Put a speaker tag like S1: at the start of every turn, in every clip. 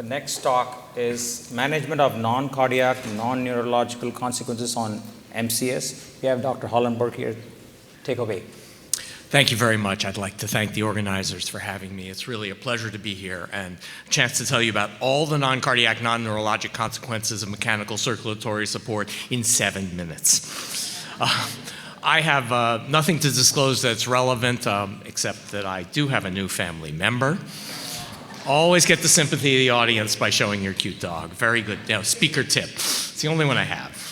S1: The next talk is Management of Non-Cardiac, Non-Neurological Consequences on MCS. We have Dr. Hollenberg here. Take away.
S2: Thank you very much. I'd like to thank the organizers for having me. It's really a pleasure to be here and a chance to tell you about all the non-cardiac, non-neurologic consequences of mechanical circulatory support in 7 minutes. I have nothing to disclose that's relevant, except that I do have a new family member. Always get the sympathy of the audience by showing your cute dog. Very good. Speaker tip. It's the only one I have.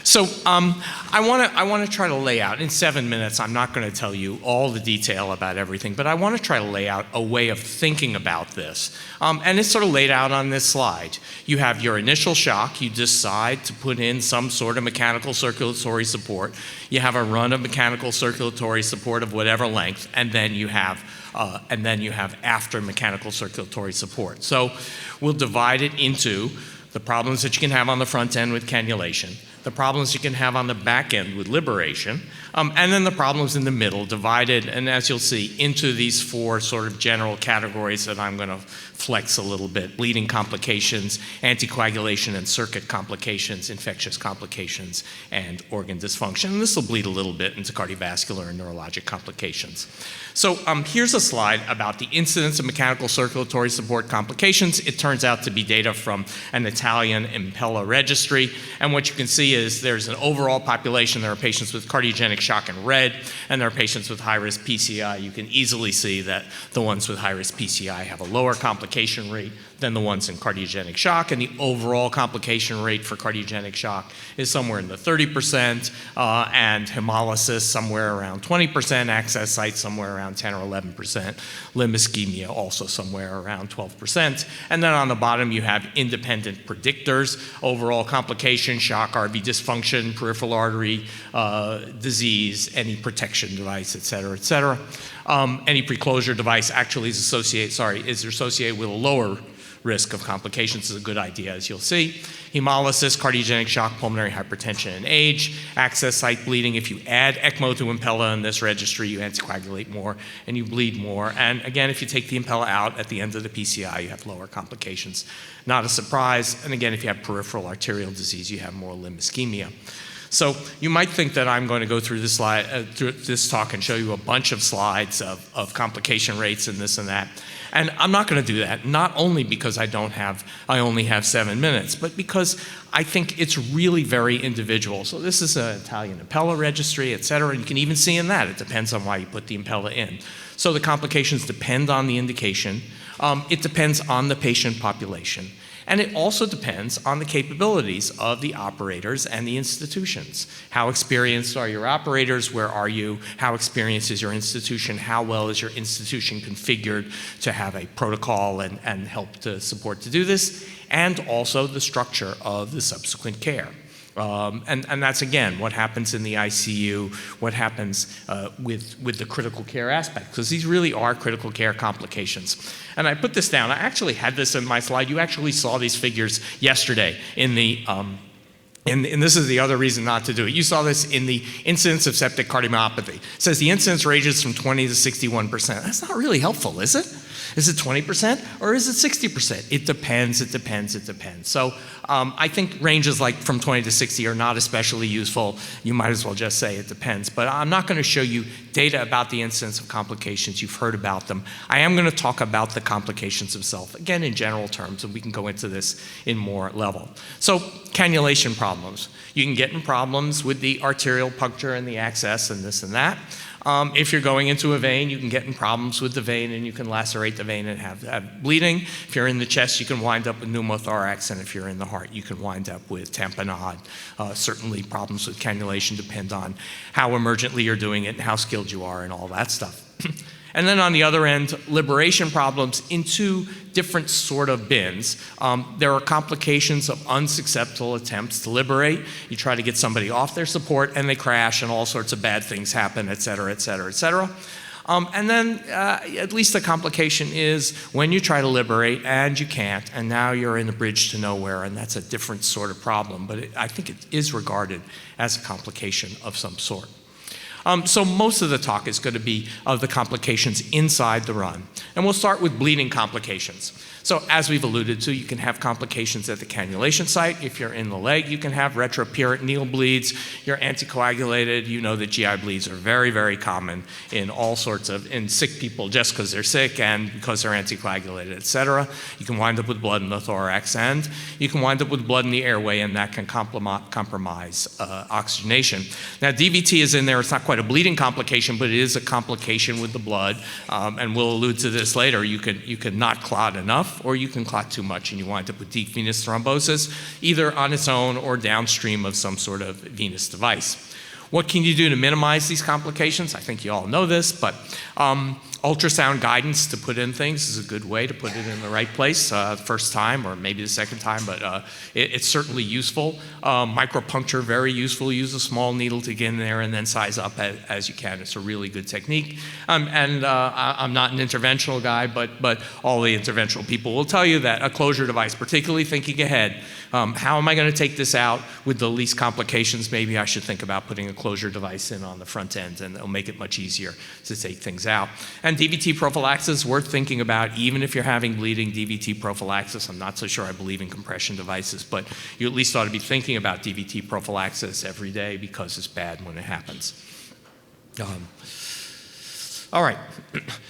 S2: So I want to try to lay out, in 7 minutes, I'm not going to tell you all the detail about everything, but I want to try to lay out a way of thinking about this. And it's sort of laid out on this slide. You have your initial shock. You decide to put in some sort of mechanical circulatory support. You have a run of mechanical circulatory support of whatever length, and then you have after mechanical circulatory support. So we'll divide it into the problems that you can have on the front end with cannulation, the problems you can have on the back end with liberation, and then the problems in the middle, divided, and as you'll see, into these 4 sort of general categories that I'm going to flex a little bit: bleeding complications, anticoagulation and circuit complications, infectious complications, and organ dysfunction. And this will bleed a little bit into cardiovascular and neurologic complications. So here's a slide about the incidence of mechanical circulatory support complications. It turns out to be data from an Italian Impella registry. And what you can see is there's an overall population. There are patients with cardiogenic shock in red, and there are patients with high-risk PCI. You can easily see that the ones with high-risk PCI have a lower complication rate than the ones in cardiogenic shock, and the overall complication rate for cardiogenic shock is somewhere in the 30%, and hemolysis somewhere around 20%, access sites somewhere around 10 or 11%, limb ischemia also somewhere around 12%. And then on the bottom you have independent predictors: overall complication, shock, RV dysfunction, peripheral artery disease, any protection device, et cetera, et cetera. Any preclosure device actually is associated with a lower risk of complications. Is a good idea, as you'll see. Hemolysis, cardiogenic shock, pulmonary hypertension, and age. Access site bleeding. If you add ECMO to Impella in this registry, you anticoagulate more and you bleed more. And again, if you take the Impella out at the end of the PCI, you have lower complications. Not a surprise. And again, if you have peripheral arterial disease, you have more limb ischemia. So you might think that I'm going to go through this talk and show you a bunch of slides of complication rates and this and that. And I'm not going to do that, not only because I only have 7 minutes, but because I think it's really very individual. So this is an Italian Impella registry, et cetera. And you can even see in that, it depends on why you put the Impella in. So the complications depend on the indication. It depends on the patient population. And it also depends on the capabilities of the operators and the institutions. How experienced are your operators? Where are you? How experienced is your institution? How well is your institution configured to have a protocol and help to support to do this? And also the structure of the subsequent care. And that's, again, what happens in the ICU, what happens with the critical care aspect, because these really are critical care complications. And I put this down. I actually had this in my slide. You actually saw these figures yesterday in the and this is the other reason not to do it. You saw this in the incidence of septic cardiomyopathy. It says the incidence ranges from 20 to 61%. That's not really helpful, is it? Is it 20% or is it 60%? It depends, it depends, it depends. So I think ranges like from 20 to 60 are not especially useful. You might as well just say it depends. But I'm not going to show you data about the incidence of complications. You've heard about them. I am going to talk about the complications themselves, again in general terms, and we can go into this in more level. So cannulation problems. You can get in problems with the arterial puncture and the access and this and that. If you're going into a vein, you can get in problems with the vein and you can lacerate the vein and have bleeding. If you're in the chest, you can wind up with pneumothorax, and if you're in the heart, you can wind up with tamponade. Certainly problems with cannulation depend on how emergently you're doing it and how skilled you are and all that stuff. And then on the other end, liberation problems in 2 different sort of bins. There are complications of unsuccessful attempts to liberate. You try to get somebody off their support and they crash and all sorts of bad things happen, et cetera, et cetera, et cetera. And then at least the complication is when you try to liberate and you can't, and now you're in the bridge to nowhere, and that's a different sort of problem, but I think it is regarded as a complication of some sort. So most of the talk is going to be of the complications inside the run. And we'll start with bleeding complications. So as we've alluded to, you can have complications at the cannulation site. If you're in the leg, you can have retroperitoneal bleeds. You're anticoagulated. You know that GI bleeds are very, very common in all sorts of, in sick people just because they're sick and because they're anticoagulated, et cetera. You can wind up with blood in the thorax, and you can wind up with blood in the airway, and that can compromise oxygenation. Now, DVT is in there. It's not quite a bleeding complication, but it is a complication with the blood, and we'll allude to this later. You can not clot enough, or you can clot too much, and you wind up with deep venous thrombosis, either on its own or downstream of some sort of venous device. What can you do to minimize these complications? I think you all know this, but ultrasound guidance to put in things is a good way to put it in the right place first time, or maybe the second time, but it's certainly useful. Micropuncture, very useful. Use a small needle to get in there and then size up as you can. It's a really good technique. And I'm not an interventional guy, but all the interventional people will tell you that a closure device, particularly thinking ahead, how am I going to take this out with the least complications? Maybe I should think about putting a closure device in on the front end, and it'll make it much easier to take things out. And DVT prophylaxis, worth thinking about, even if you're having bleeding. DVT prophylaxis, I'm not so sure I believe in compression devices, but you at least ought to be thinking about DVT prophylaxis every day because it's bad when it happens. All right,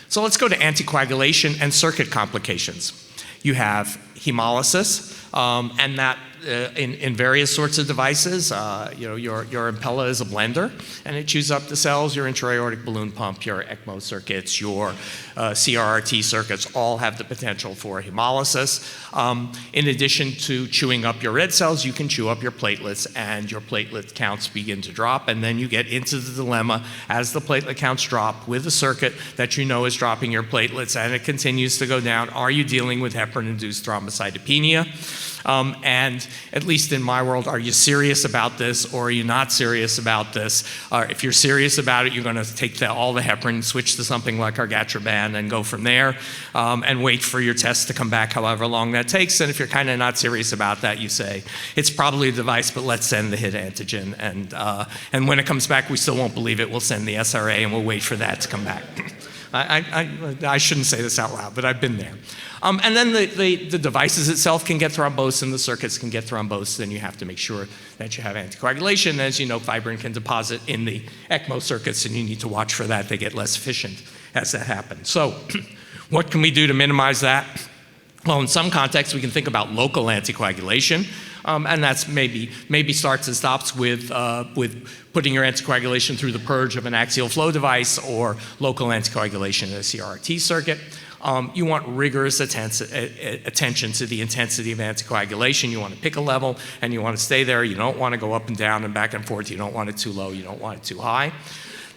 S2: so let's go to anticoagulation and circuit complications. You have hemolysis, and that in various sorts of devices. Your Impella is a blender, and it chews up the cells. Your intra-aortic balloon pump, your ECMO circuits, your CRRT circuits all have the potential for hemolysis. In addition to chewing up your red cells, you can chew up your platelets, and your platelet counts begin to drop, and then you get into the dilemma as the platelet counts drop with a circuit that you know is dropping your platelets, and it continues to go down. Are you dealing with heparin-induced thrombocytopenia? And at least in my world, are you serious about this, or are you not serious about this? If you're serious about it, you're going to take all the heparin, switch to something like argatroban, and go from there, and wait for your test to come back however long that takes. And if you're kind of not serious about that, you say, it's probably a device, but let's send the hit antigen. And when it comes back, we still won't believe it. We'll send the SRA, and we'll wait for that to come back. I shouldn't say this out loud, but I've been there. And then the devices itself can get thrombosed, and the circuits can get thrombosed, and you have to make sure that you have anticoagulation. As you know, fibrin can deposit in the ECMO circuits, and you need to watch for that. They get less efficient as that happens. So what can we do to minimize that? Well, in some contexts, we can think about local anticoagulation, and that's maybe starts and stops with putting your anticoagulation through the purge of an axial flow device or local anticoagulation in a CRRT circuit. You want rigorous attention to the intensity of anticoagulation. You want to pick a level, and you want to stay there. You don't want to go up and down and back and forth. You don't want it too low. You don't want it too high.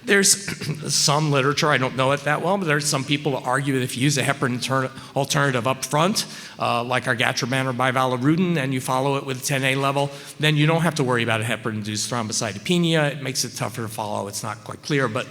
S2: There's some literature, I don't know it that well, but there's some people who argue that if you use a heparin alternative up front, like argatroban or bivalirudin, and you follow it with a 10A level, then you don't have to worry about a heparin-induced thrombocytopenia. It makes it tougher to follow. It's not quite clear, but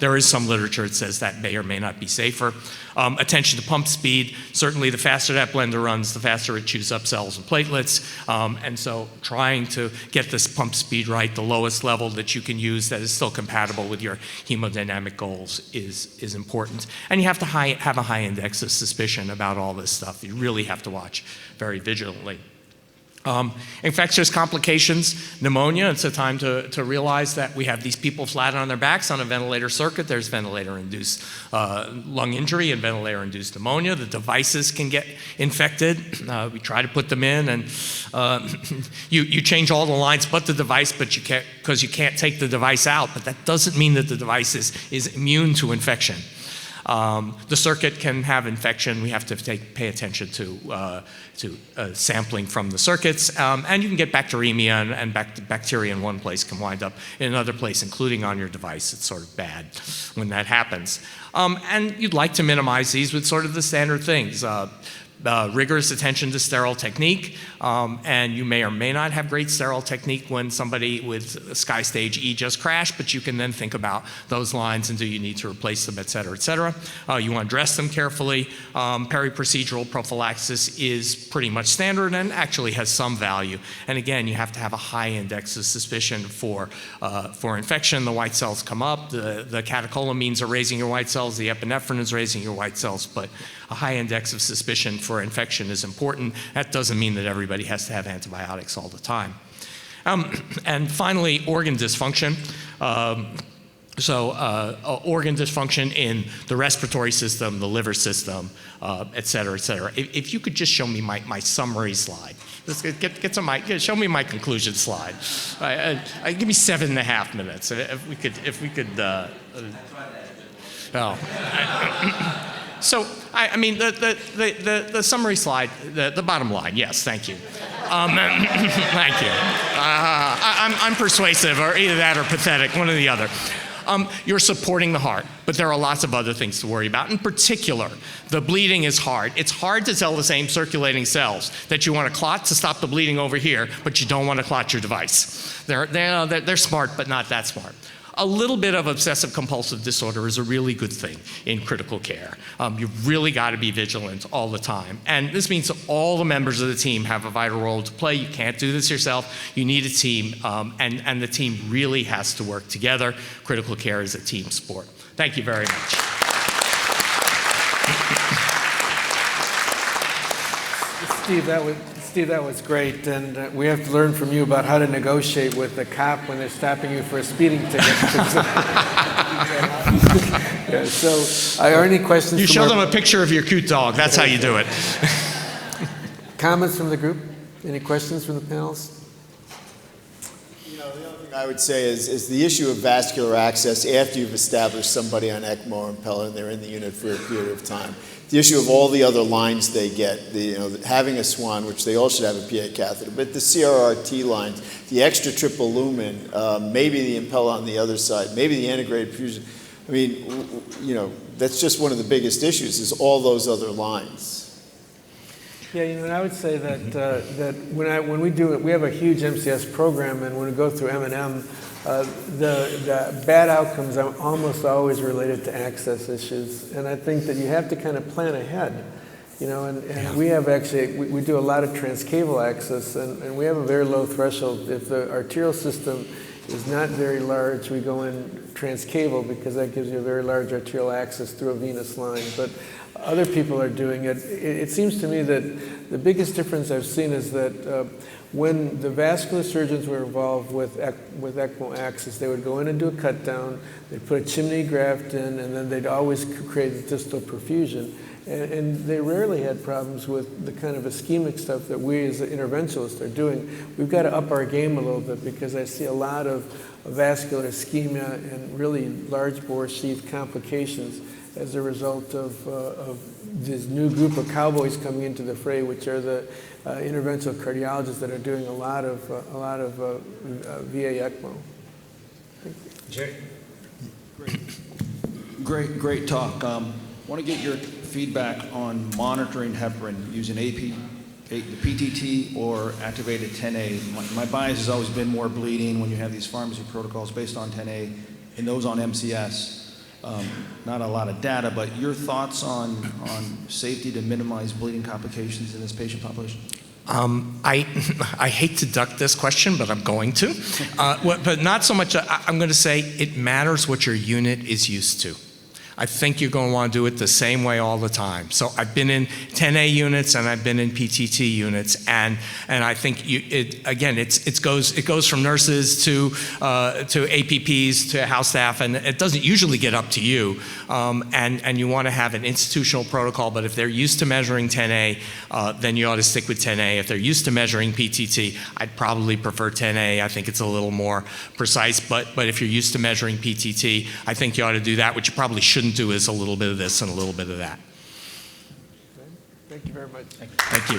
S2: there is some literature that says that may or may not be safer. Attention to pump speed. Certainly the faster that blender runs, the faster it chews up cells and platelets. And so trying to get this pump speed right, the lowest level that you can use that is still compatible with your hemodynamic goals is important. And you have to have a high index of suspicion about all this stuff. You really have to watch very vigilantly. Infectious complications, pneumonia. It's a time to realize that we have these people flat on their backs on a ventilator circuit. There's ventilator-induced lung injury and ventilator-induced pneumonia. The devices can get infected. We try to put them in, and you change all the lines but the device, but you can't, because you can't take the device out. But that doesn't mean that the device is immune to infection. The circuit can have infection. We have to pay attention to sampling from the circuits. And you can get bacteremia, and bacteria in one place can wind up in another place, including on your device. It's sort of bad when that happens. And you'd like to minimize these with sort of the standard things. rigorous attention to sterile technique, and you may or may not have great sterile technique when somebody with Sky Stage E just crashed, but you can then think about those lines and do you need to replace them, et cetera, et cetera. You want to dress them carefully. Peri-procedural prophylaxis is pretty much standard and actually has some value. And again, you have to have a high index of suspicion for infection. The white cells come up, the catecholamines are raising your white cells, the epinephrine is raising your white cells, but a high index of suspicion for infection is important. That doesn't mean that everybody has to have antibiotics all the time. And finally, organ dysfunction. Organ dysfunction in the respiratory system, the liver system, et cetera, et cetera. If you could just show me my summary slide. Let's show me my conclusion slide. Give me 7.5 minutes. If we could. So, I mean, the summary slide, the bottom line, yes, thank you. Thank you. I'm persuasive, or either that or pathetic, one or the other. You're supporting the heart, but there are lots of other things to worry about. In particular, the bleeding is hard. It's hard to tell the same circulating cells that you want to clot to stop the bleeding over here, but you don't want to clot your device. They're smart, but not that smart. A little bit of obsessive compulsive disorder is a really good thing in critical care. You've really got to be vigilant all the time. And this means that all the members of the team have a vital role to play. You can't do this yourself. You need a team, and the team really has to work together. Critical care is a team sport. Thank you very much.
S3: Steve, that was great, and we have to learn from you about how to negotiate with the cop when they're stopping you for a speeding ticket. Yeah, so, are any questions?
S2: You show them a picture of your cute dog. That's how you do it.
S3: Comments from the group? Any questions from the panelists?
S4: The other thing I would say is the issue of vascular access after you've established somebody on ECMO or impeller and they're in the unit for a period of time. The issue of all the other lines they get, having a SWAN, which they all should have a PA catheter, but the CRRT lines, the extra triple lumen, maybe the impeller on the other side, maybe the integrated perfusion. I mean, that's just one of the biggest issues is all those other lines.
S3: Yeah, and I would say that when we do it, we have a huge MCS program, and when we go through M&M, the bad outcomes are almost always related to access issues, and I think that you have to kind of plan ahead, and we have actually, we do a lot of transcaval access, and we have a very low threshold. If the arterial system is not very large, we go in transcaval because that gives you a very large arterial access through a venous line, but other people are doing it. It seems to me that the biggest difference I've seen is that when the vascular surgeons were involved with ECMO access, they would go in and do a cut down, they'd put a chimney graft in, and then they'd always create a distal perfusion. And they rarely had problems with the kind of ischemic stuff that we as interventionalists are doing. We've got to up our game a little bit because I see a lot of vascular ischemia and really large bore sheath complications as a result of this new group of cowboys coming into the fray, which are the interventional cardiologists that are doing a lot of VA ECMO. Thank you.
S1: Jerry?
S5: Great talk. Want to get your feedback on monitoring heparin using the PTT or activated 10A. My bias has always been more bleeding when you have these pharmacy protocols based on 10A and those on MCS. Not a lot of data, but your thoughts on safety to minimize bleeding complications in this patient population?
S2: I hate to duck this question, but I'm going to. But not so much, I'm going to say it matters what your unit is used to. I think you're going to want to do it the same way all the time. So I've been in 10A units and I've been in PTT units, and I think it goes from nurses to APPs to house staff, and it doesn't usually get up to you. And you want to have an institutional protocol, but if they're used to measuring 10A, then you ought to stick with 10A. If they're used to measuring PTT, I'd probably prefer 10A. I think it's a little more precise, but if you're used to measuring PTT, I think you ought to do that. What you probably shouldn't do is a little bit of this and a little bit of that.
S3: Thank you very much.
S2: Thank you.